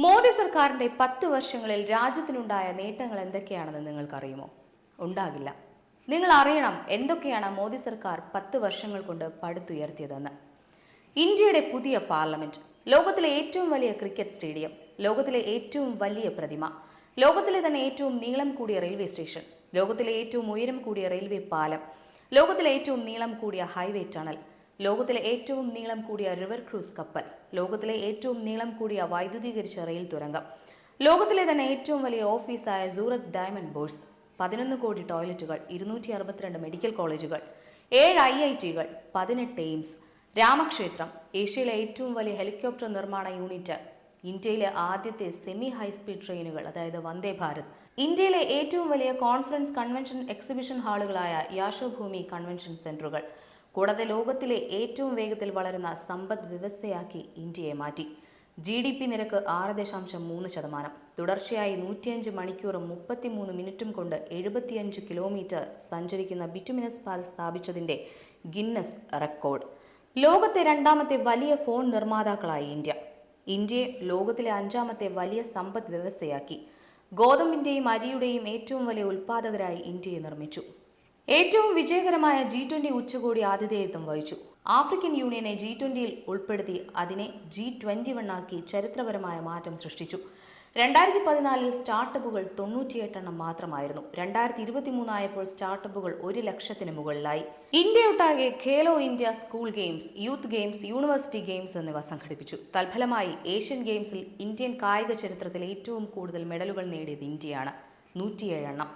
മോദി സർക്കാരിന്റെ 10 വർഷങ്ങളിൽ രാജ്യത്തിനുണ്ടായ നേട്ടങ്ങൾ എന്തൊക്കെയാണെന്ന് നിങ്ങൾക്കറിയുമോ? ഉണ്ടാകില്ല. നിങ്ങൾ അറിയണം എന്തൊക്കെയാണ് മോദി സർക്കാർ 10 വർഷങ്ങൾ കൊണ്ട് പടുത്തുയർത്തിയതെന്ന്. ഇന്ത്യയുടെ പുതിയ പാർലമെന്റ്, ലോകത്തിലെ ഏറ്റവും വലിയ ക്രിക്കറ്റ് സ്റ്റേഡിയം, ലോകത്തിലെ ഏറ്റവും വലിയ പ്രതിമ, ലോകത്തിലെ തന്നെ ഏറ്റവും നീളം കൂടിയ റെയിൽവേ സ്റ്റേഷൻ, ലോകത്തിലെ ഏറ്റവും ഉയരം കൂടിയ റെയിൽവേ പാലം, ലോകത്തിലെ ഏറ്റവും നീളം കൂടിയ ഹൈവേ ടണൽ, ലോകത്തിലെ ഏറ്റവും നീളം കൂടിയ റിവർ ക്രൂസ് കപ്പൽ, ലോകത്തിലെ ഏറ്റവും നീളം കൂടിയ വൈദ്യുതീകരിച്ച റെയിൽ തുരങ്കം, ലോകത്തിലെ തന്നെ ഏറ്റവും വലിയ ഓഫീസായ സൂറത്ത് ഡയമണ്ട് ബോർഡ്സ്, 11 കോടി ടോയ്ലറ്റുകൾ, 262 മെഡിക്കൽ കോളേജുകൾ, 7 IITകൾ, 18 എയിംസ്, രാമക്ഷേത്രം, ഏഷ്യയിലെ ഏറ്റവും വലിയ ഹെലികോപ്റ്റർ നിർമ്മാണ യൂണിറ്റ്, ഇന്ത്യയിലെ ആദ്യത്തെ സെമി ഹൈസ്പീഡ് ട്രെയിനുകൾ അതായത് വന്ദേ ഭാരത്, ഇന്ത്യയിലെ ഏറ്റവും വലിയ കോൺഫറൻസ് കൺവെൻഷൻ എക്സിബിഷൻ ഹാളുകളായ യാശോഭൂമി കൺവെൻഷൻ സെന്ററുകൾ, കൂടാതെ ലോകത്തിലെ ഏറ്റവും വേഗത്തിൽ വളരുന്ന സമ്പദ് വ്യവസ്ഥയാക്കി ഇന്ത്യയെ മാറ്റി. GDP നിരക്ക് 6.3%, തുടർച്ചയായി 105 മണിക്കൂറും 33 മിനിറ്റും കൊണ്ട് 75 കിലോമീറ്റർ സഞ്ചരിക്കുന്ന ബിറ്റുമിനസ് പാൽ സ്ഥാപിച്ചതിന്റെ ഗിന്നസ് റെക്കോർഡ്. ലോകത്തെ 2ാമത്തെ വലിയ ഫോൺ നിർമ്മാതാക്കളായി ഇന്ത്യയെ ലോകത്തിലെ 5ാമത്തെ വലിയ സമ്പദ് വ്യവസ്ഥയാക്കി. ഗോതമ്പിന്റെയും അരിയുടെയും ഏറ്റവും വലിയ ഉൽപ്പാദകരായി ഇന്ത്യയെ നിർമ്മിച്ചു. ഏറ്റവും വിജയകരമായ G20 ഉച്ചകോടി ആതിഥേയത്വം വഹിച്ചു. ആഫ്രിക്കൻ യൂണിയനെ G20യിൽ ഉൾപ്പെടുത്തി അതിനെ G21 ആക്കി ചരിത്രപരമായ മാറ്റം സൃഷ്ടിച്ചു. 2014 സ്റ്റാർട്ടപ്പുകൾ 98 എണ്ണം മാത്രമായിരുന്നു. 2023 ആയപ്പോൾ സ്റ്റാർട്ടപ്പുകൾ 1 ലക്ഷത്തിന് മുകളിലായി. ഇന്ത്യയൊട്ടാകെ Khelo India school games, youth games, university games എന്നിവ സംഘടിപ്പിച്ചു. തൽഫലമായി ഏഷ്യൻ ഗെയിംസിൽ ഇന്ത്യൻ കായിക ചരിത്രത്തിൽ ഏറ്റവും കൂടുതൽ മെഡലുകൾ നേടിയത് ഇന്ത്യയാണ്, 107 എണ്ണം.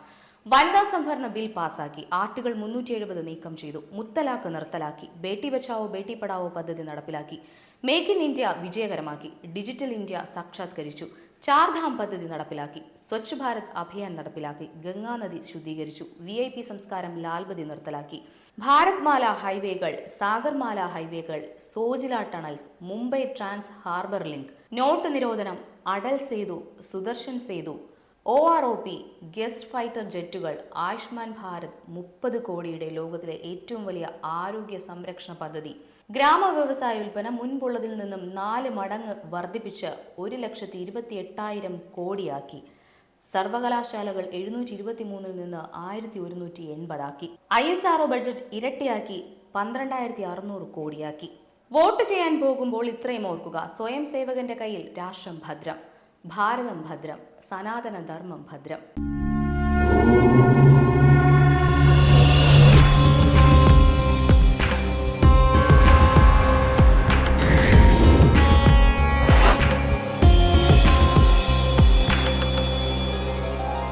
വനിതാ സംവരണ ബിൽ പാസാക്കി. ആർട്ടിക്കിൾ 370 നീക്കം ചെയ്തു. മുത്തലാഖ് നിർത്തലാക്കി. ബേട്ടി ബച്ചാവോ ബേട്ടി പഠാവോ പദ്ധതി നടപ്പിലാക്കി. മേക്ക് ഇൻ ഇന്ത്യ വിജയകരമാക്കി. ഡിജിറ്റൽ ഇന്ത്യ സാക്ഷാത്കരിച്ചു. ചാർധാം പദ്ധതി നടപ്പിലാക്കി. സ്വച്ഛ് ഭാരത് അഭിയാൻ നടപ്പിലാക്കി. ഗംഗാനദി ശുദ്ധീകരിച്ചു. VIP സംസ്കാരം ലാൽബതി നിർത്തലാക്കി. ഭാരത് മാല ഹൈവേകൾ, സാഗർമാല ഹൈവേകൾ, Zojila tunnels, Mumbai trans harbour link, note നിരോധനം, അടൽ സേതു, സുദർശൻ സേതു, OROP, ഗസ്റ്റ് ഫൈറ്റർ ജെറ്റുകൾ, ആയുഷ്മാൻ ഭാരത്, 30 കോടിയുടെ ലോകത്തിലെ ഏറ്റവും വലിയ ആരോഗ്യ സംരക്ഷണ പദ്ധതി, ഗ്രാമ വ്യവസായ ഉൽപ്പന്നം മുൻപുള്ളതിൽ നിന്നും 4 മടങ്ങ് വർദ്ധിപ്പിച്ച് 1,28,000 കോടിയാക്കി. സർവകലാശാലകൾ 723 നിന്ന് 1180 ആക്കി. ISRO ബഡ്ജറ്റ് ഇരട്ടിയാക്കി 12,600 കോടിയാക്കി. വോട്ട് ചെയ്യാൻ പോകുമ്പോൾ ഇത്രയും ഓർക്കുക: സ്വയം സേവകന്റെ കയ്യിൽ രാഷ്ട്രം ഭദ്രം, ഭാരതം ഭദ്രം, സനാതന ധർമ്മം ഭദ്രം.